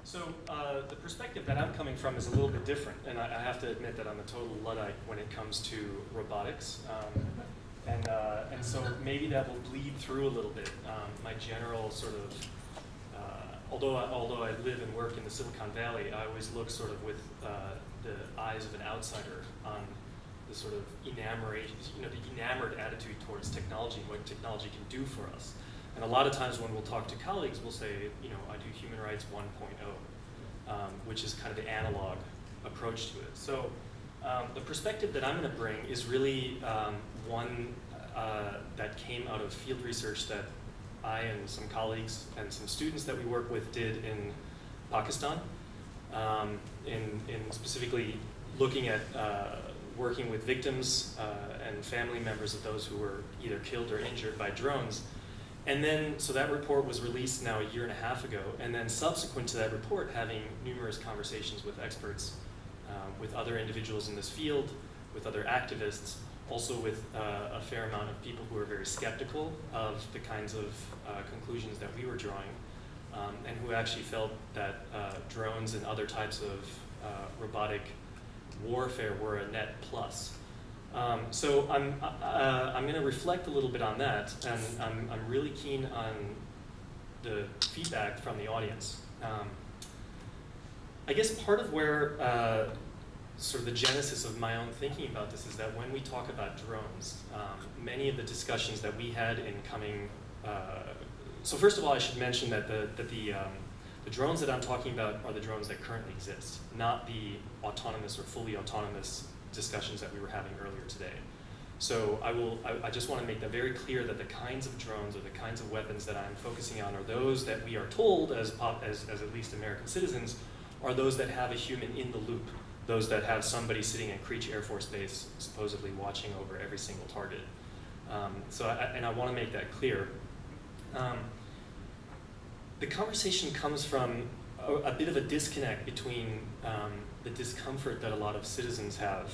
So the perspective that I'm coming from is a little bit different, and I have to admit that I'm a total Luddite when it comes to robotics, and so maybe that will bleed through a little bit. My general sort of, although I live and work in the Silicon Valley, I always look sort of with the eyes of an outsider on the sort of enamoration, the enamored attitude towards technology and what technology can do for us. And a lot of times when we'll talk to colleagues, we'll say, I do human rights 1.0, which is kind of the analog approach to it. So the perspective that I'm going to bring is really one that came out of field research that I and some colleagues and some students that we work with did in Pakistan, in specifically looking at working with victims and family members of those who were either killed or injured by drones. And then, so that report was released now a year and a half ago, and then subsequent to that report, having numerous conversations with experts, with other individuals in this field, with other activists, also with a fair amount of people who are very skeptical of the kinds of conclusions that we were drawing, and who actually felt that drones and other types of robotic warfare were a net plus. So I'm going to reflect a little bit on that, and I'm really keen on the feedback from the audience. I guess part of where sort of the genesis of my own thinking about this is that when we talk about drones, many of the discussions that we had in coming, so first of all I should mention that the drones that I'm talking about are the drones that currently exist, not the autonomous or fully autonomous discussions that we were having earlier today. So I just want to make that very clear that the kinds of drones or the kinds of weapons that I'm focusing on are those that we are told as at least American citizens are those that have a human in the loop, those that have somebody sitting at Creech Air Force Base supposedly watching over every single target. I want to make that clear. The conversation comes from a bit of a disconnect between the discomfort that a lot of citizens have,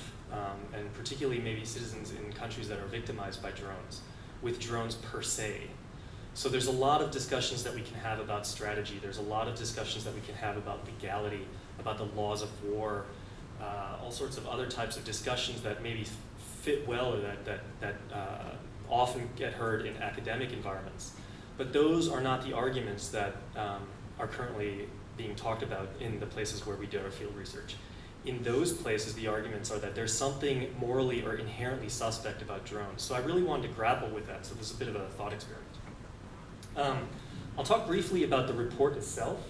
and particularly maybe citizens in countries that are victimized by drones, with drones per se. So there's a lot of discussions that we can have about strategy. There's a lot of discussions that we can have about legality, about the laws of war, all sorts of other types of discussions that maybe fit well or that often get heard in academic environments. But those are not the arguments that are currently being talked about in the places where we do our field research. In those places, the arguments are that there's something morally or inherently suspect about drones. So I really wanted to grapple with that, so this is a bit of a thought experiment. I'll talk briefly about the report itself.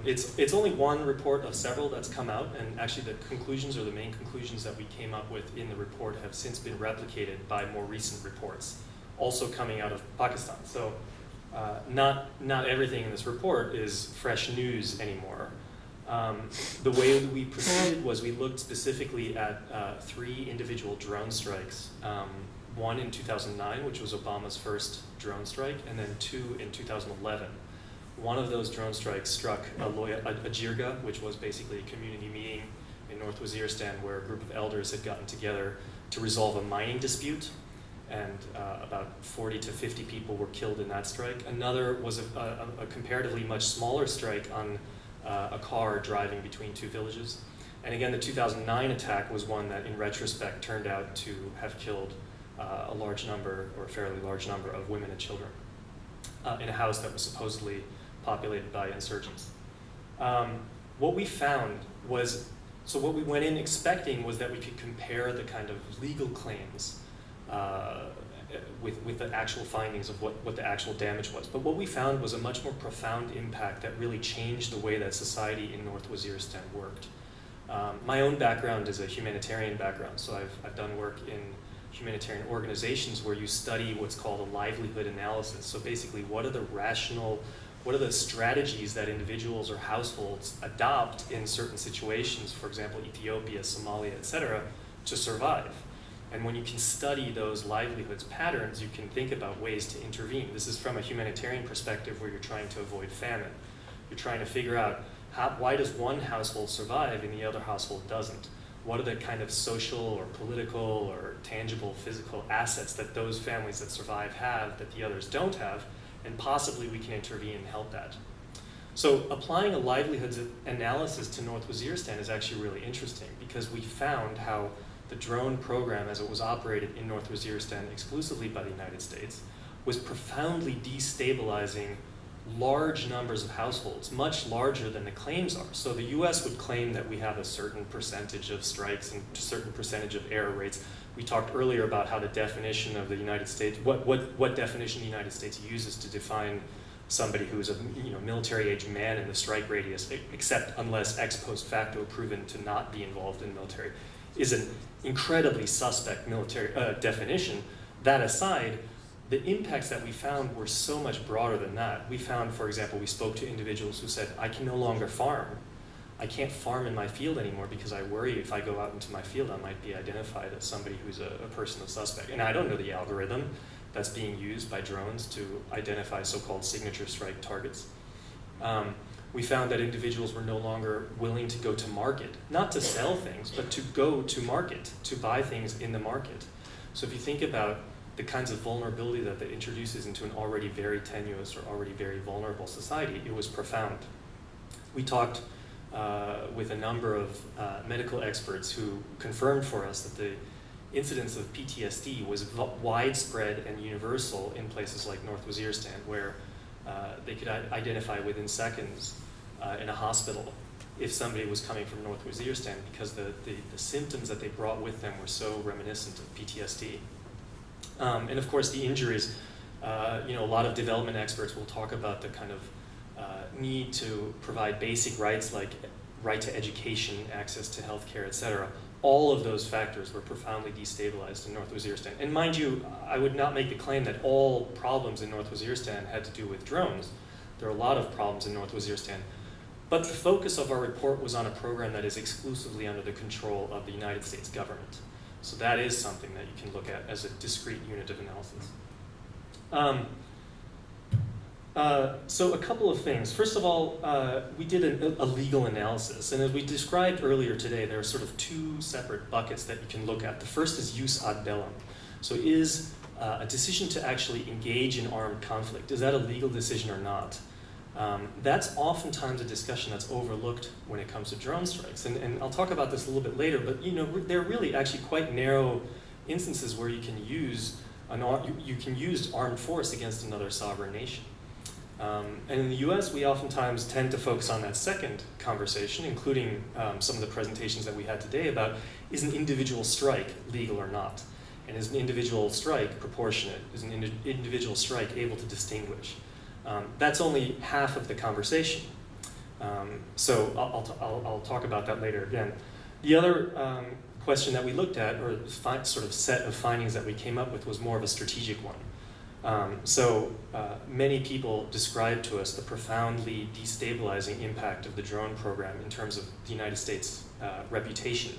It's only one report of several that's come out, and actually the conclusions or the main conclusions that we came up with in the report have since been replicated by more recent reports, also coming out of Pakistan. So not everything in this report is fresh news anymore. The way that we proceeded was we looked specifically at 3 individual drone strikes. One in 2009, which was Obama's first drone strike, and then 2 in 2011. One of those drone strikes struck a jirga, which was basically a community meeting in North Waziristan where a group of elders had gotten together to resolve a mining dispute, and about 40 to 50 people were killed in that strike. Another was a comparatively much smaller strike on a car driving between 2 villages. And again, the 2009 attack was one that in retrospect turned out to have killed a large number, or a fairly large number, of women and children in a house that was supposedly populated by insurgents. What we found was, so what we went in expecting was that we could compare the kind of legal claims with the actual findings of what the actual damage was. But what we found was a much more profound impact that really changed the way that society in North Waziristan worked. My own background is a humanitarian background, so I've done work in humanitarian organizations where you study what's called a livelihood analysis. So basically, what are the strategies that individuals or households adopt in certain situations, for example, Ethiopia, Somalia, etc., to survive? And when you can study those livelihoods patterns, you can think about ways to intervene. This is from a humanitarian perspective where you're trying to avoid famine. You're trying to figure out why does one household survive and the other household doesn't? What are the kind of social or political or tangible physical assets that those families that survive have that the others don't have? And possibly we can intervene and help that. So applying a livelihoods analysis to North Waziristan is actually really interesting, because we found how the drone program, as it was operated in North Waziristan exclusively by the United States, was profoundly destabilizing large numbers of households, much larger than the claims are. So the US would claim that we have a certain percentage of strikes and a certain percentage of error rates. We talked earlier about how the definition of the United States, what definition the United States uses to define somebody who is a military-age man in the strike radius, except unless ex post facto proven to not be involved in the military, is an incredibly suspect military definition. That aside, the impacts that we found were so much broader than that. We found, for example, we spoke to individuals who said, I can no longer farm. I can't farm in my field anymore because I worry if I go out into my field, I might be identified as somebody who's a person of suspect. And I don't know the algorithm that's being used by drones to identify so-called signature strike targets. We found that individuals were no longer willing to go to market, not to sell things, but to go to market, to buy things in the market. So if you think about the kinds of vulnerability that it introduces into an already very tenuous or already very vulnerable society, it was profound. We talked with a number of medical experts who confirmed for us that the incidence of PTSD was widespread and universal in places like North Waziristan, where they could identify within seconds in a hospital if somebody was coming from North Waziristan, because the symptoms that they brought with them were so reminiscent of PTSD. And of course the injuries, a lot of development experts will talk about the kind of need to provide basic rights like right to education, access to healthcare, etc. All of those factors were profoundly destabilized in North Waziristan. And mind you, I would not make the claim that all problems in North Waziristan had to do with drones. There are a lot of problems in North Waziristan. But the focus of our report was on a program that is exclusively under the control of the United States government. So that is something that you can look at as a discrete unit of analysis. So a couple of things. First of all, we did a legal analysis. And as we described earlier today, there are sort of two separate buckets that you can look at. The first is jus ad bellum. So is a decision to actually engage in armed conflict, is that a legal decision or not? That's oftentimes a discussion that's overlooked when it comes to drone strikes. And I'll talk about this a little bit later, but there are really actually quite narrow instances where you can use armed force against another sovereign nation. And in the US, we oftentimes tend to focus on that second conversation, including some of the presentations that we had today about, is an individual strike legal or not? And is an individual strike proportionate? Is an individual strike able to distinguish? That's only half of the conversation. So I'll talk about that later again. The other question that we looked at, or sort of set of findings that we came up with, was more of a strategic one. Many people described to us the profoundly destabilizing impact of the drone program in terms of the United States' reputation,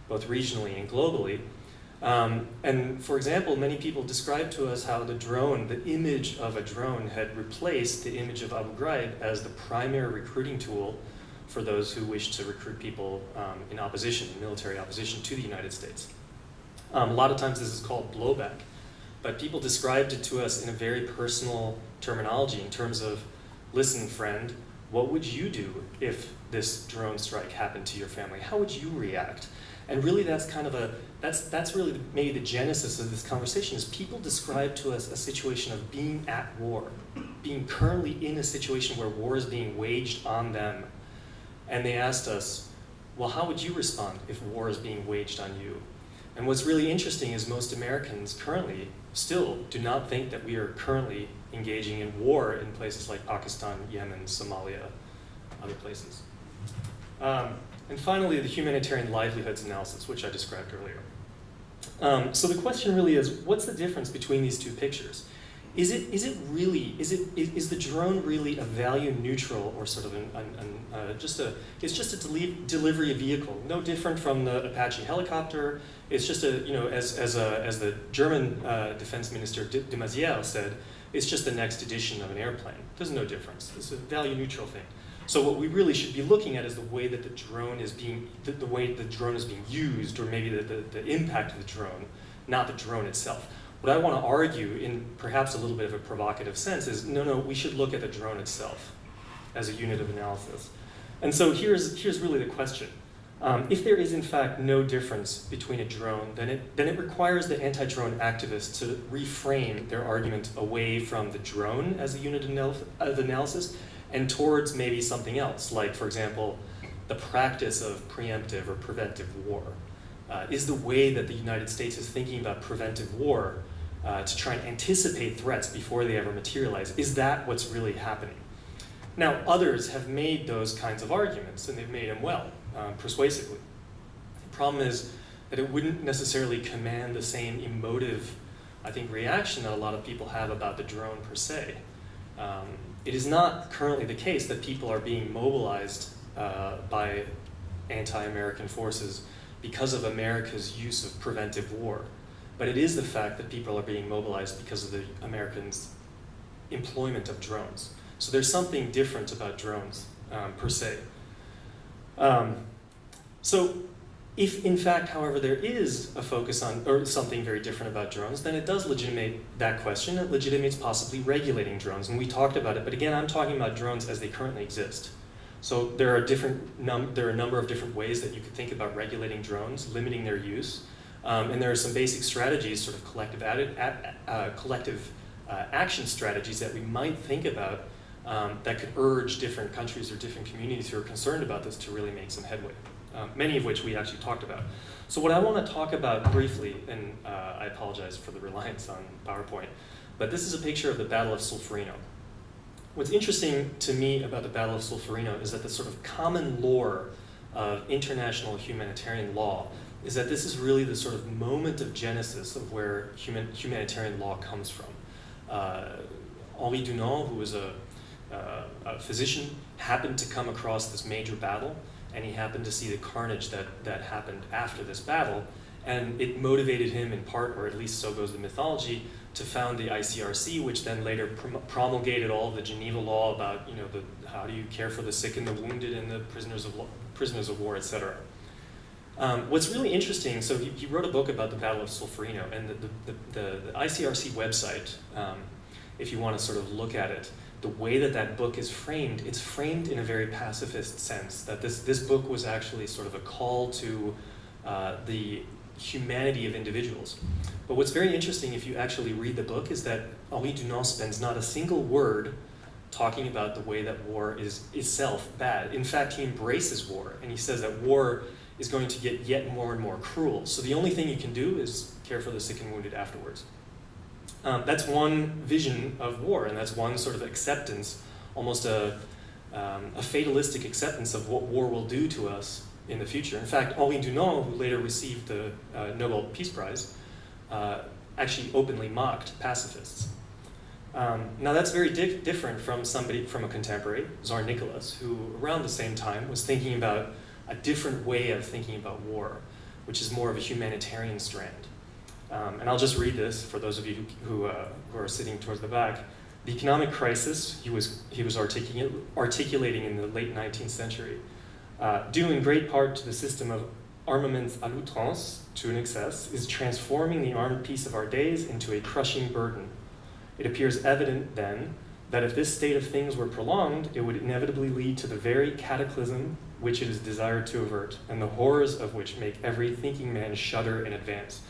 both regionally and globally. And for example, many people described to us how the image of a drone had replaced the image of Abu Ghraib as the primary recruiting tool for those who wish to recruit people in opposition, in military opposition to the United States. A lot of times this is called blowback, but people described it to us in a very personal terminology in terms of, listen, friend, what would you do if this drone strike happened to your family? How would you react? And really that's kind of that's really maybe the genesis of this conversation, is people describe to us a situation of being at war, being currently in a situation where war is being waged on them. And they asked us, well, how would you respond if war is being waged on you? And what's really interesting is most Americans currently still do not think that we are currently engaging in war in places like Pakistan, Yemen, Somalia, other places. And finally, the humanitarian livelihoods analysis, which I described earlier. So the question really is, what's the difference between these two pictures? Is the drone really a value neutral, or sort of it's just a delivery vehicle, no different from the Apache helicopter? It's just as the German defense minister de Maizière said, it's just the next edition of an airplane. There's no difference. It's a value neutral thing. So what we really should be looking at is the way that the drone is being used, or maybe the impact of the drone, not the drone itself. What I want to argue, in perhaps a little bit of a provocative sense, is no, we should look at the drone itself. as a unit of analysis. And so here's really the question. If there is in fact no difference between a drone, then it requires the anti-drone activists to reframe their argument away from the drone as a unit of analysis and towards maybe something else, like, for example, the practice of preemptive or preventive war. Is the way that the United States is thinking about preventive war to try and anticipate threats before they ever materialize, is that what's really happening? Now, others have made those kinds of arguments, and they've made them well, persuasively. The problem is that it wouldn't necessarily command the same emotive, I think, reaction that a lot of people have about the drone per se. It is not currently the case that people are being mobilized by anti-American forces because of America's use of preventive war. But it is the fact that people are being mobilized because of the Americans' employment of drones. So there's something different about drones, per se. So if, in fact, however, there is a focus on, or something very different about drones, then it does legitimate that question. It legitimates possibly regulating drones. And we talked about it, but again, I'm talking about drones as they currently exist. So there are a number of different ways that you could think about regulating drones, limiting their use. And there are some basic strategies, sort of collective action strategies that we might think about that could urge different countries or different communities who are concerned about this to really make some headway, many of which we actually talked about. So what I want to talk about briefly, and I apologize for the reliance on PowerPoint, but this is a picture of the Battle of Solferino. What's interesting to me about the Battle of Solferino is that the sort of common lore of international humanitarian law is that this is really the sort of moment of genesis of where humanitarian law comes from. Henri Dunant, who was a physician, happened to come across this major battle, and he happened to see the carnage that happened after this battle, and it motivated him in part, or at least so goes the mythology, to found the ICRC, which then later promulgated all the Geneva Law about, you know, how do you care for the sick and the wounded and the prisoners of war, etc. What's really interesting, so he wrote a book about the Battle of Solferino, and the ICRC website, if you want to sort of look at it, the way that book is framed, it's framed in a very pacifist sense, that this book was actually sort of a call to the humanity of individuals. But what's very interesting if you actually read the book is that Henri Dunant spends not a single word talking about the way that war is itself bad. In fact, he embraces war, and he says that war is going to get yet more and more cruel. So the only thing you can do is care for the sick and wounded afterwards. That's one vision of war, and that's one sort of acceptance, almost a fatalistic acceptance of what war will do to us in the future. In fact, Henri Dunant, who later received the Nobel Peace Prize, actually openly mocked pacifists. Now that's very different from a contemporary, Tsar Nicholas, who around the same time was thinking about a different way of thinking about war, which is more of a humanitarian strand. And I'll just read this for those of you who are sitting towards the back. The economic crisis he was articulating in the late 19th century, due in great part to the system of armaments à l'outrance, to an excess, is transforming the armed peace of our days into a crushing burden. It appears evident, then, that if this state of things were prolonged, it would inevitably lead to the very cataclysm which it is desired to avert, and the horrors of which make every thinking man shudder in advance.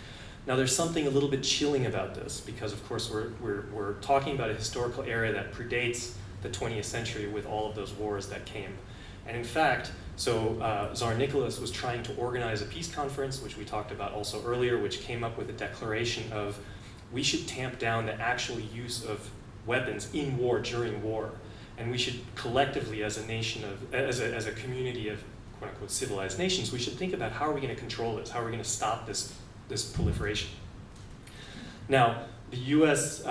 Now there's something a little bit chilling about this, because of course we're talking about a historical era that predates the 20th century with all of those wars that came. And in fact, so Tsar Nicholas was trying to organize a peace conference, which we talked about also earlier, which came up with a declaration of we should tamp down the actual use of weapons in war, during war. And we should collectively, as a nation as a community of quote unquote civilized nations, we should think about how are we going to control this? How are we going to stop this proliferation? Now, the U.S.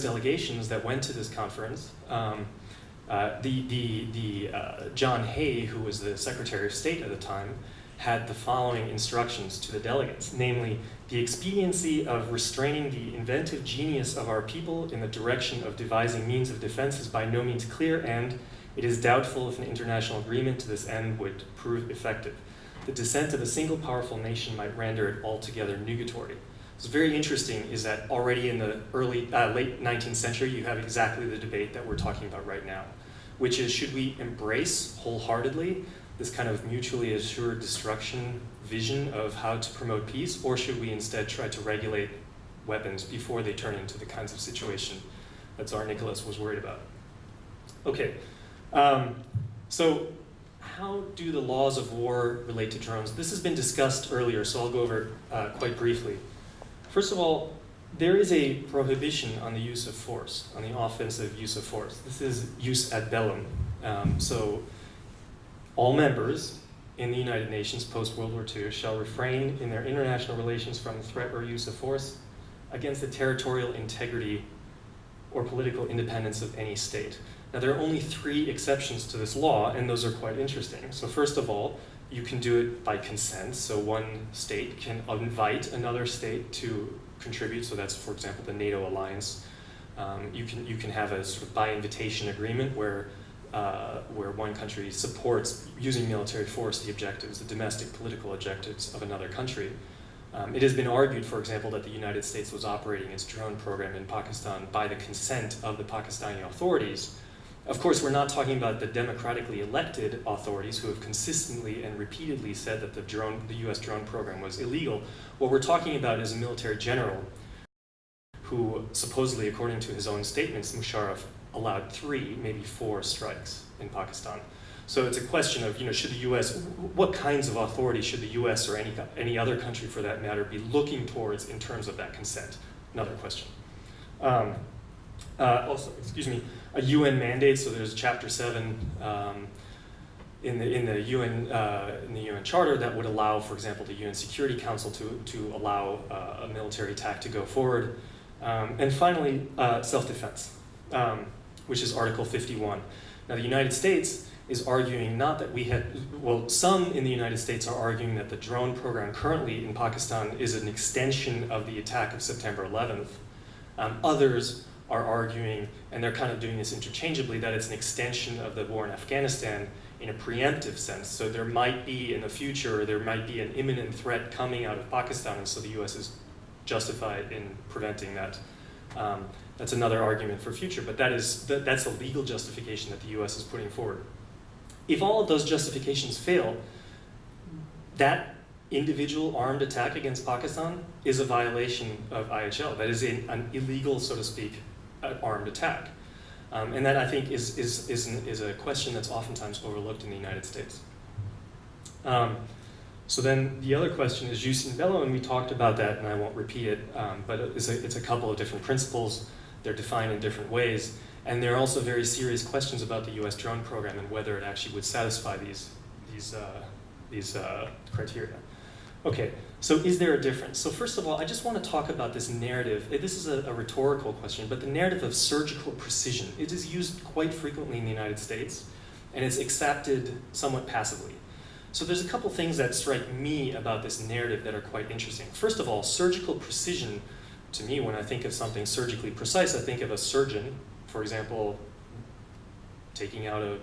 delegations that went to this conference, John Hay, who was the Secretary of State at the time, had the following instructions to the delegates, namely, the expediency of restraining the inventive genius of our people in the direction of devising means of defense is by no means clear, and it is doubtful if an international agreement to this end would prove effective. The descent of a single powerful nation might render it altogether nugatory. What's very interesting is that already in the late 19th century, you have exactly the debate that we're talking about right now. which is, should we embrace wholeheartedly this kind of mutually assured destruction vision of how to promote peace, or should we instead try to regulate weapons before they turn into the kinds of situation that Tsar Nicholas was worried about? Okay, so how do the laws of war relate to drones? This has been discussed earlier, so I'll go over it quite briefly. First of all, there is a prohibition on the use of force, on the offensive use of force. This is jus ad bellum. So all members in the United Nations post-World War II shall refrain in their international relations from the threat or use of force against the territorial integrity or political independence of any state. Now, there are only 3 exceptions to this law, and those are quite interesting. So first of all, you can do it by consent. So one state can invite another state to contribute. So that's, for example, the NATO alliance. You can have a sort of by invitation agreement where one country supports using military force the objectives, the domestic political objectives of another country. It has been argued, for example, that the United States was operating its drone program in Pakistan by the consent of the Pakistani authorities. Of course, we're not talking about the democratically elected authorities who have consistently and repeatedly said that the US drone program was illegal. What we're talking about is a military general who supposedly, according to his own statements, Musharraf allowed 3, maybe 4 strikes in Pakistan. So it's a question of, should the US, what kinds of authority should the US or any other country for that matter be looking towards in terms of that consent? Another question. Also, excuse me, a UN mandate. So there's Chapter 7 in the UN Charter that would allow, for example, the UN Security Council to allow a military attack to go forward. And finally, self-defense, which is Article 51. Now, the United States is arguing not that we had, well, some in the United States are arguing that the drone program currently in Pakistan is an extension of the attack of September 11th. Others are arguing, and they're kind of doing this interchangeably, that it's an extension of the war in Afghanistan in a preemptive sense. So there might be in the future, there might be an imminent threat coming out of Pakistan, and so the US is justified in preventing that. That's another argument for future, but that's the legal justification that the US is putting forward. If all of those justifications fail, that individual armed attack against Pakistan is a violation of IHL. That is an illegal, so to speak, armed attack. And that, I think, is a question that's oftentimes overlooked in the United States. So then the other question is jus in bello, and we talked about that, and I won't repeat it, but it's a couple of different principles. They're defined in different ways. And there are also very serious questions about the US drone program and whether it actually would satisfy these criteria. Okay, so is there a difference? So first of all, I just want to talk about this narrative. This is a rhetorical question, but the narrative of surgical precision. It is used quite frequently in the United States, and it's accepted somewhat passively. So there's a couple things that strike me about this narrative that are quite interesting. First of all, surgical precision, to me, when I think of something surgically precise, I think of a surgeon, for example, taking out a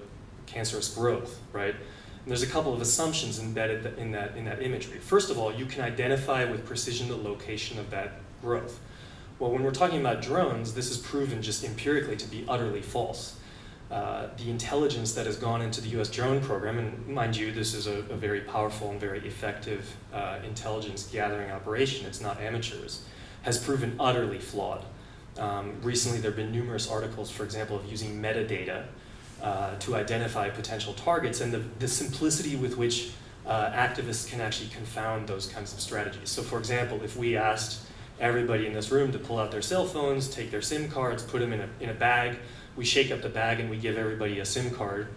cancerous growth, right? And there's a couple of assumptions embedded in that imagery. First of all, you can identify with precision the location of that growth. Well, when we're talking about drones, this is proven just empirically to be utterly false. The intelligence that has gone into the US drone program, and mind you, this is a very powerful and very effective intelligence gathering operation, it's not amateurs, has proven utterly flawed. Recently, there have been numerous articles, for example, of using metadata to identify potential targets, and the simplicity with which activists can actually confound those kinds of strategies. So for example, if we asked everybody in this room to pull out their cell phones, take their SIM cards, put them in a bag, we shake up the bag and we give everybody a SIM card,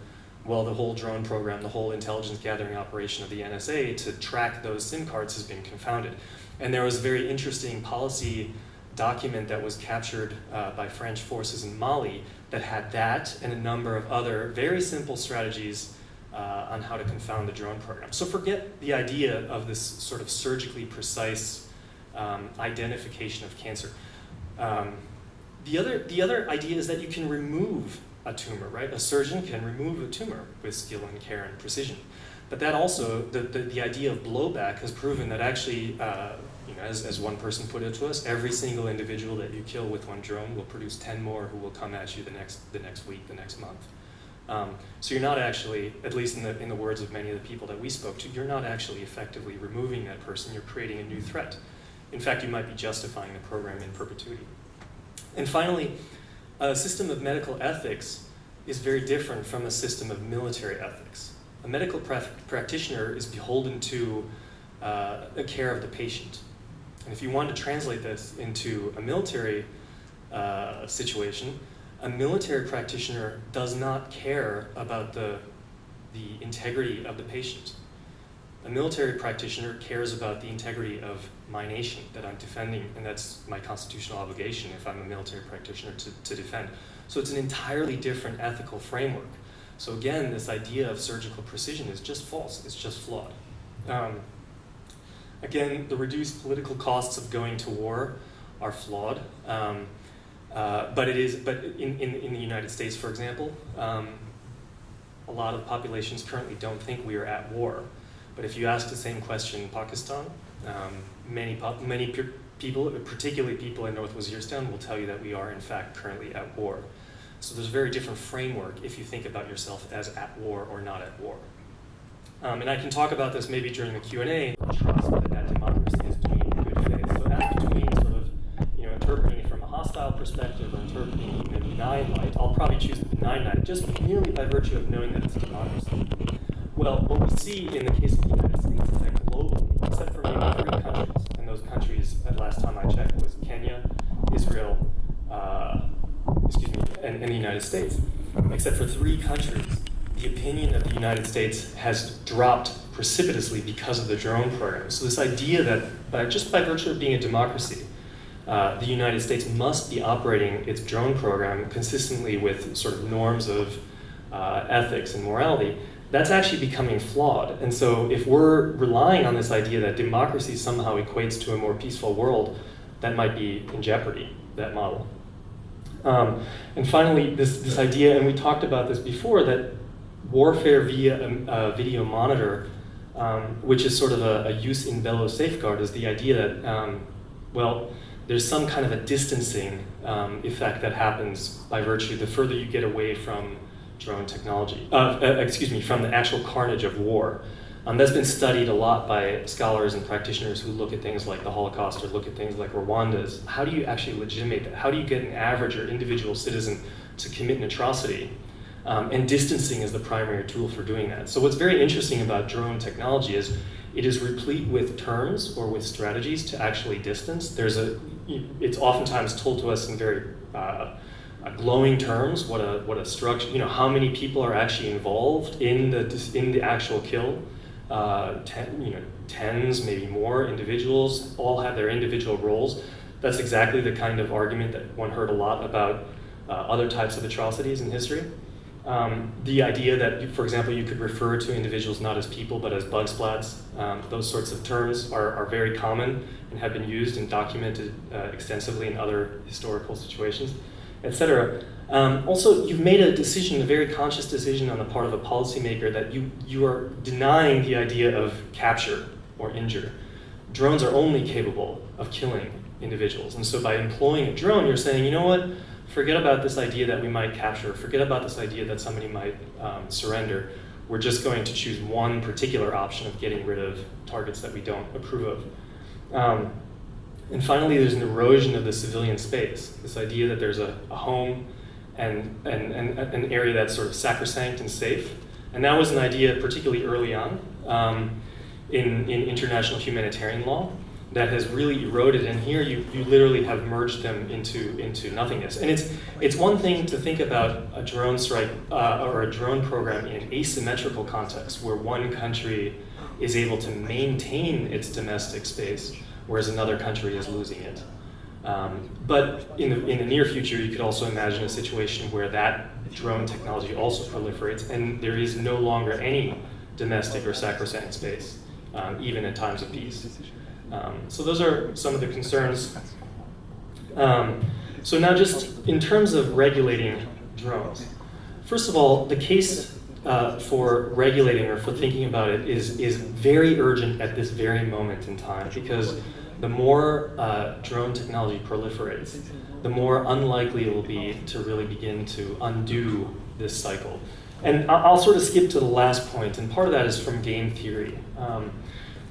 well, the whole drone program, the whole intelligence gathering operation of the NSA to track those SIM cards has been confounded. And there was a very interesting policy document that was captured by French forces in Mali that had that and a number of other very simple strategies on how to confound the drone program. So forget the idea of this sort of surgically precise identification of cancer. The other idea is that you can remove a tumor, right? A surgeon can remove a tumor with skill and care and precision. But that also, the idea of blowback has proven that actually, as one person put it to us, every single individual that you kill with one drone will produce 10 more who will come at you the next week, the next month. So you're not actually, at least in the words of many of the people that we spoke to, you're not actually effectively removing that person, you're creating a new threat. In fact, you might be justifying the program in perpetuity. And finally, a system of medical ethics is very different from a system of military ethics. A medical practitioner is beholden to the care of the patient. And if you want to translate this into a military situation, a military practitioner does not care about the integrity of the patient. A military practitioner cares about the integrity of my nation that I'm defending, and that's my constitutional obligation if I'm a military practitioner to defend. So it's an entirely different ethical framework. So again, this idea of surgical precision is just false, it's just flawed. Again, the reduced political costs of going to war are flawed. But in the United States, for example, a lot of populations currently don't think we are at war. But if you ask the same question in Pakistan, many people, particularly people in North Waziristan, will tell you that we are in fact currently at war. So there's a very different framework if you think about yourself as at war or not at war. And I can talk about this maybe during the Q&A, trust that democracy is doing in good faith. So as between sort of, interpreting it from a hostile perspective or interpreting it in a benign light, I'll probably choose the benign light just merely by virtue of knowing that it's democracy. Well, what we see in the case of the United States is that globally, except for maybe 3 countries, and those countries, at last time I checked, was Kenya, Israel, and the United States. Except for 3 countries, the opinion of the United States has dropped precipitously because of the drone program. So this idea that just by virtue of being a democracy, the United States must be operating its drone program consistently with sort of norms of ethics and morality, that's actually becoming flawed. And so if we're relying on this idea that democracy somehow equates to a more peaceful world, that might be in jeopardy, that model. And finally, this idea, and we talked about this before, that warfare via a video monitor, which is sort of a jus in bello safeguard, is the idea that, well, there's some kind of a distancing effect that happens by virtue the further you get away from drone technology, from the actual carnage of war. That's been studied a lot by scholars and practitioners who look at things like the Holocaust or look at things like Rwanda's. How do you actually legitimate that? How do you get an average or individual citizen to commit an atrocity? And distancing is the primary tool for doing that. So what's very interesting about drone technology is it is replete with terms or with strategies to actually distance. It's oftentimes told to us in very glowing terms what a structure, how many people are actually involved in the actual kill. Tens, maybe more individuals, all have their individual roles. That's exactly the kind of argument that one heard a lot about other types of atrocities in history. The idea that, for example, you could refer to individuals not as people but as bug splats, those sorts of terms are very common and have been used and documented extensively in other historical situations, etc. Also, you've made a decision, a very conscious decision on the part of a policymaker that you are denying the idea of capture or injure. Drones are only capable of killing individuals. And so by employing a drone, you're saying, you know what, forget about this idea that we might capture, forget about this idea that somebody might surrender. We're just going to choose one particular option of getting rid of targets that we don't approve of. And finally, there's an erosion of the civilian space, this idea that there's a home and an area that's sort of sacrosanct and safe. And that was an idea particularly early on in international humanitarian law that has really eroded. And here you literally have merged them into nothingness. And it's one thing to think about a drone strike or a drone program in an asymmetrical context where one country is able to maintain its domestic space, whereas another country is losing it. But in the near future, you could also imagine a situation where that drone technology also proliferates, and there is no longer any domestic or sacrosanct space, even in times of peace. So those are some of the concerns. So now just in terms of regulating drones, first of all, the case for regulating or for thinking about it is very urgent at this very moment in time, because the more drone technology proliferates, the more unlikely it will be to really begin to undo this cycle. And I'll sort of skip to the last point, and part of that is from game theory.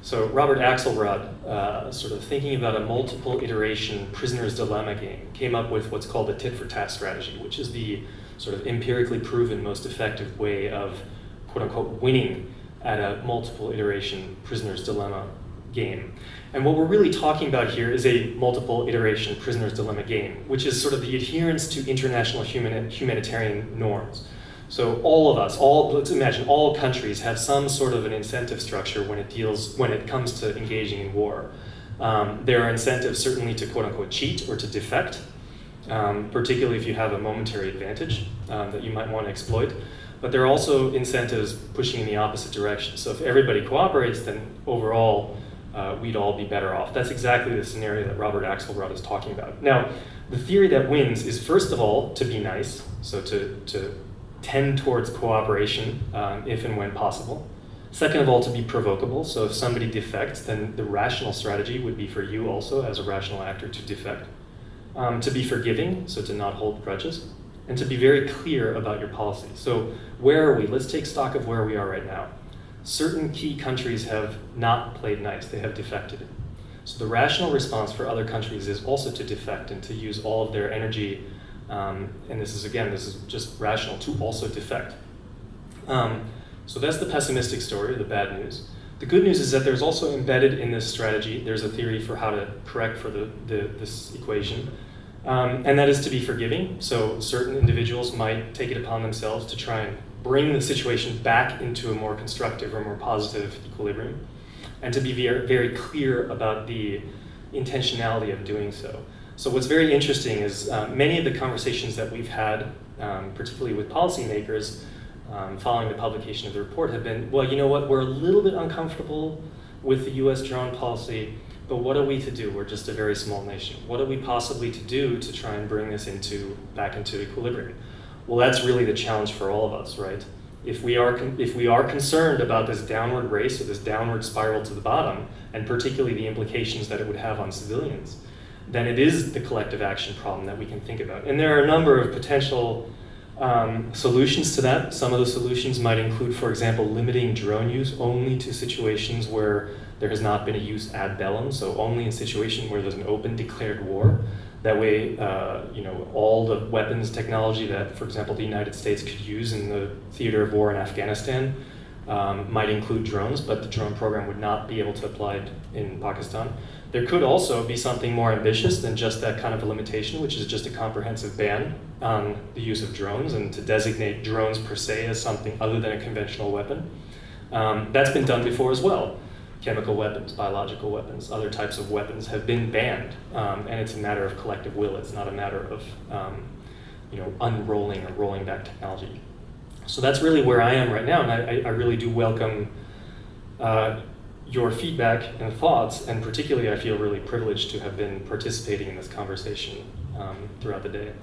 So Robert Axelrod, sort of thinking about a multiple iteration prisoner's dilemma game, came up with what's called the tit-for-tat strategy, which is the sort of empirically proven most effective way of quote-unquote winning at a multiple iteration prisoner's dilemma game. And what we're really talking about here is a multiple iteration prisoner's dilemma game, which is sort of the adherence to international humanitarian norms. So all of us, let's imagine all countries have some sort of an incentive structure when it comes to engaging in war. There are incentives certainly to quote unquote cheat or to defect, particularly if you have a momentary advantage that you might want to exploit. But there are also incentives pushing in the opposite direction. So if everybody cooperates, then overall we'd all be better off. That's exactly the scenario that Robert Axelrod is talking about. Now, the theory that wins is first of all to be nice, so to tend towards cooperation if and when possible. Second of all, to be provocable. So if somebody defects, then the rational strategy would be for you also as a rational actor to defect. To be forgiving, so to not hold grudges. And to be very clear about your policy. So where are we? Let's take stock of where we are right now. Certain key countries have not played nice. They have defected. So the rational response for other countries is also to defect and to use all of their energy. And this is just rational to also defect. So that's the pessimistic story, the bad news. The good news is that there's also embedded in this strategy, there's a theory for how to correct for this equation, and that is to be forgiving. So certain individuals might take it upon themselves to try and bring the situation back into a more constructive or more positive equilibrium, and to be very, very clear about the intentionality of doing so. So what's very interesting is many of the conversations that we've had, particularly with policymakers, following the publication of the report have been, well, you know what, we're a little bit uncomfortable with the US drone policy, but what are we to do? We're just a very small nation. What are we possibly to do to try and bring this back into equilibrium? Well, that's really the challenge for all of us, right? If we are concerned about this downward race or this downward spiral to the bottom, and particularly the implications that it would have on civilians, then it is the collective action problem that we can think about. And there are a number of potential solutions to that. Some of the solutions might include, for example, limiting drone use only to situations where there has not been a use ad bellum, so only in situations where there's an open declared war. That way, all the weapons technology that, for example, the United States could use in the theater of war in Afghanistan might include drones, but the drone program would not be able to apply it in Pakistan. There could also be something more ambitious than just that kind of a limitation, which is just a comprehensive ban on the use of drones and to designate drones per se as something other than a conventional weapon. That's been done before as well. Chemical weapons, biological weapons, other types of weapons have been banned, and it's a matter of collective will. It's not a matter of unrolling or rolling back technology. So that's really where I am right now, and I really do welcome your feedback and thoughts, and particularly I feel really privileged to have been participating in this conversation throughout the day.